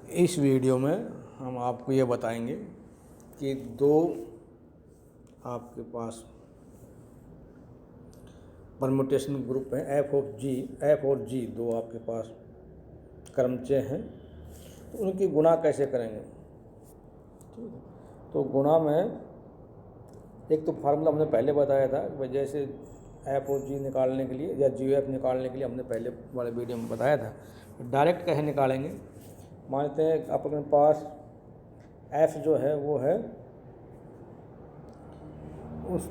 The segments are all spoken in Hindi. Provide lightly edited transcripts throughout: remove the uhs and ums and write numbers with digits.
इस वीडियो में हम आपको ये बताएंगे कि दो आपके पास परम्यूटेशन ग्रुप हैं, एफ और जी दो आपके पास क्रमचय हैं, तो उनकी गुणा कैसे करेंगे। ठीक है, तो गुणा में एक तो फार्मूला हमने पहले बताया था कि जैसे एफ और जी निकालने के लिए या जी एफ निकालने के लिए हमने पहले वाले वीडियो में बताया था। डायरेक्ट कैसे निकालेंगे, मानते हैं अपने पास एफ जो है वो है उस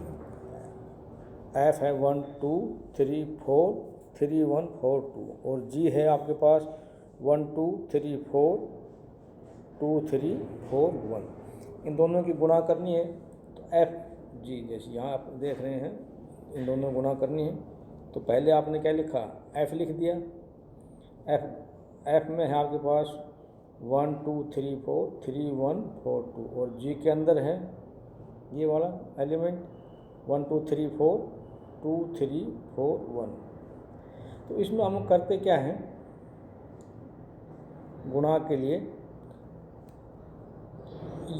एफ है 1 2 3 4 3 1 4 2 और जी है आपके पास 1 2 3 4 2 3 4 1। इन दोनों की गुणा करनी है तो एफ जी जैसे यहाँ आप देख रहे हैं, इन दोनों गुणा करनी है तो पहले आपने क्या लिखा, एफ लिख दिया। एफ में है आपके पास 1 2 3 4 3 1 4 2 और जी के अंदर है ये वाला एलिमेंट 1 2 3 4 2 3 4 1। तो इसमें हम करते क्या हैं, गुणा के लिए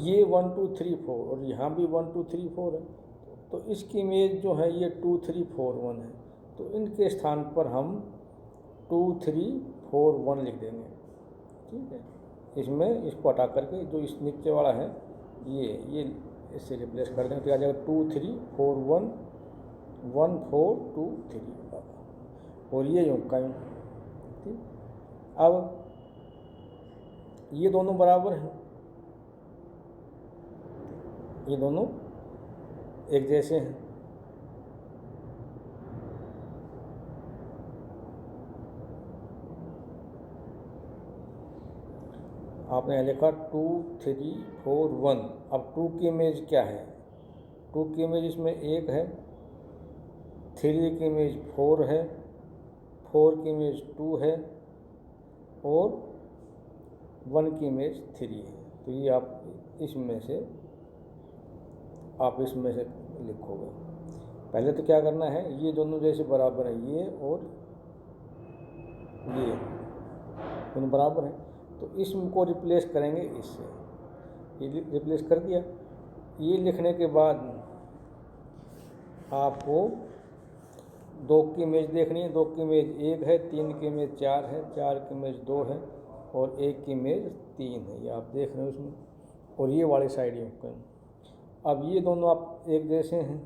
ये 1 2 3 4 और यहाँ भी 1 2 3 4 है, तो इसकी इमेज जो है ये 2 3 4 1 है, तो इनके स्थान पर हम 2 3 4 1 लिख देंगे। ठीक है, इसमें इसको हटा करके जो इस नीचे वाला है ये इससे रिप्लेस कर देंगे तो आ जाएगा 2 3 4 1 1 4 2 3 और ये यूँ का यूँ। ठीक, अब ये दोनों बराबर हैं, ये दोनों एक जैसे हैं। आपने लिखा 2 3 4 1। अब 2 की इमेज क्या है, 2 की इमेज इसमें 1 है, 3 की इमेज 4 है, 4 की इमेज 2 है और 1 की इमेज 3 है। तो ये आप इसमें से लिखोगे। पहले तो क्या करना है, ये दोनों जैसे बराबर हैं, ये और ये दोनों बराबर हैं, तो इसको रिप्लेस करेंगे इससे। ये रिप्लेस कर दिया। ये लिखने के बाद आपको 2 की इमेज देखनी है, 2 की इमेज 1 है, 3 की इमेज 4 है, 4 की इमेज 2 है और 1 की इमेज 3 है, ये आप देख रहे हो इसमें। और ये वाली साइड ये, अब ये दोनों आप एक जैसे हैं।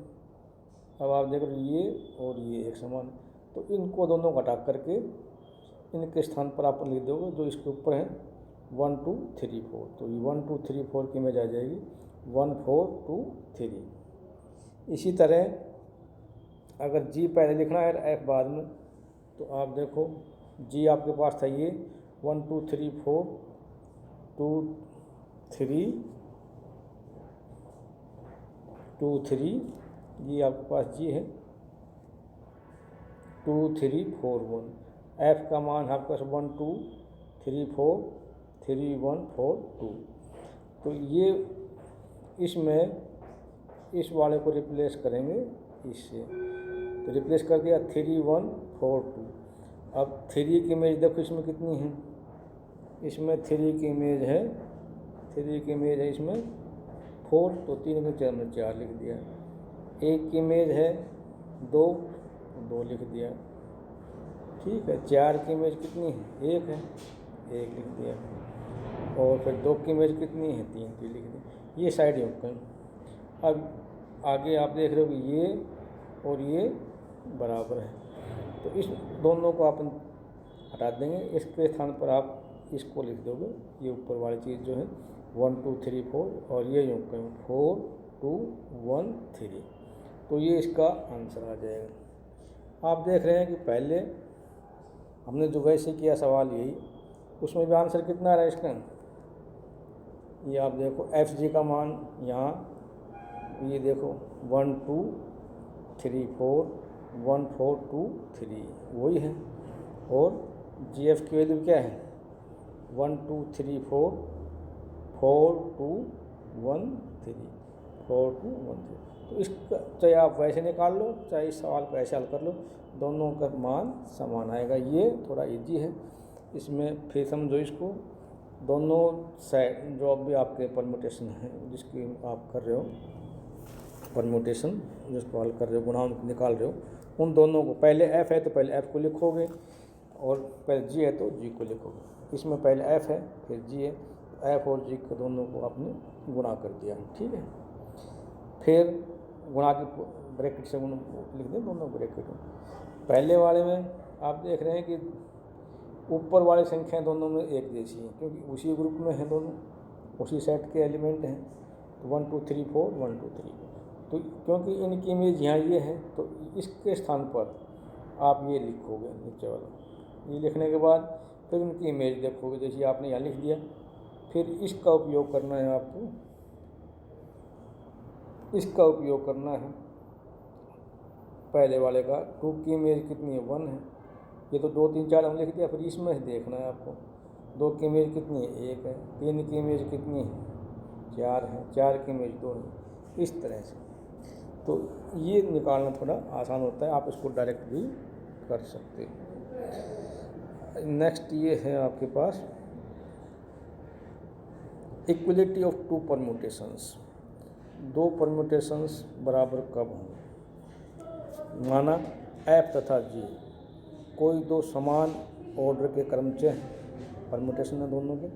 अब आप देख रहे हो ये और ये एक समान, तो इनको दोनों घटा करके इनके स्थान पर आप लिख दोगे जो इसके ऊपर है 1 2 3 4। तो ये 1 2 3 4 की इमेज आ जाएगी 1 4 2 3। इसी तरह अगर जी पहले लिखना है एफ बाद में, तो आप देखो जी आपके पास था ये 1 2 3 4 2 3 2 3, ये आपके पास जी है 2 3 4 1। एफ का मान आपके पास 1 2 3 4 3 1 4 2। तो ये इसमें इस वाले को रिप्लेस करेंगे इससे, तो रिप्लेस कर दिया 3 1 4 2। अब 3 की इमेज देखो इसमें कितनी है, इसमें 3 की इमेज है, 3 की इमेज है इसमें 4, तो 3 के 4 में 4 लिख दिया। 1 की इमेज है 2, 2 लिख दिया। ठीक है, 4 की इमेज कितनी है, 1 है, 1 लिख दिया। और फिर 2 की इमेज कितनी है, 3 की लिख दी। ये साइड यूँ कहीं। अब आगे आप देख रहे हो कि ये और ये बराबर है, तो इस दोनों को आप हटा देंगे, इसके स्थान पर आप इसको लिख दोगे, ये ऊपर वाली चीज़ जो है 1 2 3 4 और ये यूँ कहीं 4 2 1 3। तो ये इसका आंसर आ जाएगा। आप देख रहे हैं कि पहले हमने जो वैसे किया सवाल यही, उसमें भी आंसर कितना आ रहा है इसका, ये आप देखो एफ जी का मान यहाँ ये देखो 1 2 3 4 1 4 2 3 वही है, और जी एफ की वैल्यू क्या है 1 2 3 4 4 2 1 3 4 2 1 3। तो इसका चाहे आप वैसे निकाल लो, चाहे इस सवाल को ऐसे हल कर लो, दोनों का मान समान आएगा। ये थोड़ा इजी है, इसमें फिर समझो इसको दोनों साइड जो भी आपके परम्यूटेशन हैं जिसकी आप कर रहे हो परम्यूटेशन, जिसको हल कर रहे हो, गुणांक निकाल रहे हो, उन दोनों को पहले f है तो पहले f को लिखोगे और पहले g है तो g को लिखोगे। इसमें पहले f है फिर g है, f और g को दोनों को आपने गुणा कर दिया, ठीक है। फिर गुणा की ब्रैकेट से लिख दें दोनों ब्रैकेट में। पहले वाले में आप देख रहे हैं कि ऊपर वाली संख्याएं दोनों में एक जैसी हैं क्योंकि उसी ग्रुप में हैं, दोनों उसी सेट के एलिमेंट हैं, 1 2 3 4 1 2 3। तो क्योंकि इनकी इमेज यहाँ ये है तो इसके स्थान पर आप ये लिखोगे नीचे वाला। ये लिखने के बाद फिर इनकी इमेज देखोगे, जैसे आपने यहाँ लिख दिया। फिर इसका उपयोग करना है आपको, इसका उपयोग करना है पहले वाले का। 2 की इमेज कितनी है 1 है, ये तो 2 3 4 हम लिख दिया। फिर इसमें देखना है आपको 2 की इमेज कितनी है 1 है, 3 की इमेज कितनी है 4 है, 4 की इमेज 2 है, इस तरह से। तो ये निकालना थोड़ा आसान होता है, आप इसको डायरेक्ट भी कर सकते हैं। नेक्स्ट ये है आपके पास इक्वलिटी ऑफ 2 परम्यूटेशंस। 2 परम्यूटेशंस बराबर कब हों। माना f तथा g कोई 2 समान ऑर्डर के क्रमचय हैं, परम्यूटेशन है दोनों के,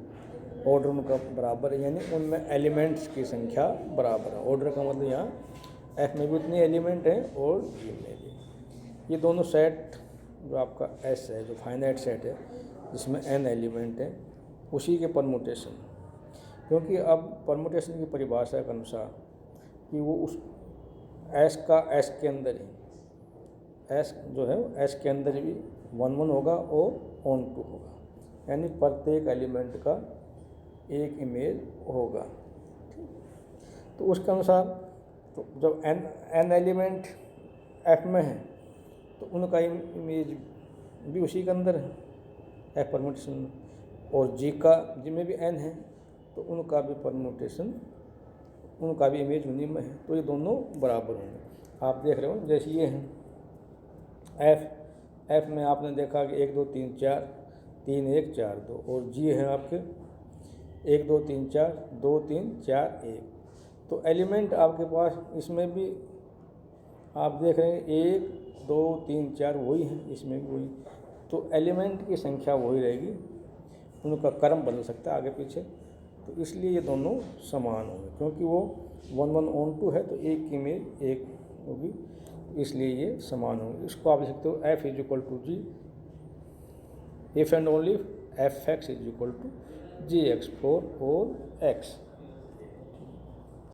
ऑर्डर उनका बराबर है, यानी उनमें एलिमेंट्स की संख्या बराबर है। ऑर्डर का मतलब यहाँ f में भी उतने एलिमेंट हैं और g में भी। ये दोनों सेट जो आपका S है, जो फाइनाइट सेट है जिसमें n एलिमेंट है, उसी के परम्यूटेशन। क्योंकि अब परम्यूटेशन की परिभाषा के अनुसार कि वो उस S का S के अंदर ही, S जो है S के अंदर भी 1 1 होगा और ऑन 2 होगा, यानी प्रत्येक एलिमेंट का एक इमेज होगा। तो उसके अनुसार तो जब n एलिमेंट f में है तो उनका इमेज भी उसी के अंदर है f परम्यूटेशन में, और g में भी n है तो उनका भी परम्यूटेशन, उनका भी इमेज उन्हीं में है, तो ये दोनों बराबर होंगे। आप देख रहे हो जैसे ये हैं f में आपने देखा कि 1 2 3 4 3 1 4 2, और g है आपके 1 2 3 4 2 3 4 1। तो एलिमेंट आपके पास इसमें भी आप देख रहे हैं 1 2 3 4 वही है, इसमें भी वही। तो एलिमेंट की संख्या वही रहेगी, उनका क्रम बदल सकता है आगे पीछे, तो इसलिए ये दोनों समान होंगे। क्योंकि वो 1 1 ऑन 2 है तो एक इमेज एक होगी, इसलिए ये समान होंगे। इसको आप लिख सकते हो f is equal to g if and only f x is equal to g x for all x।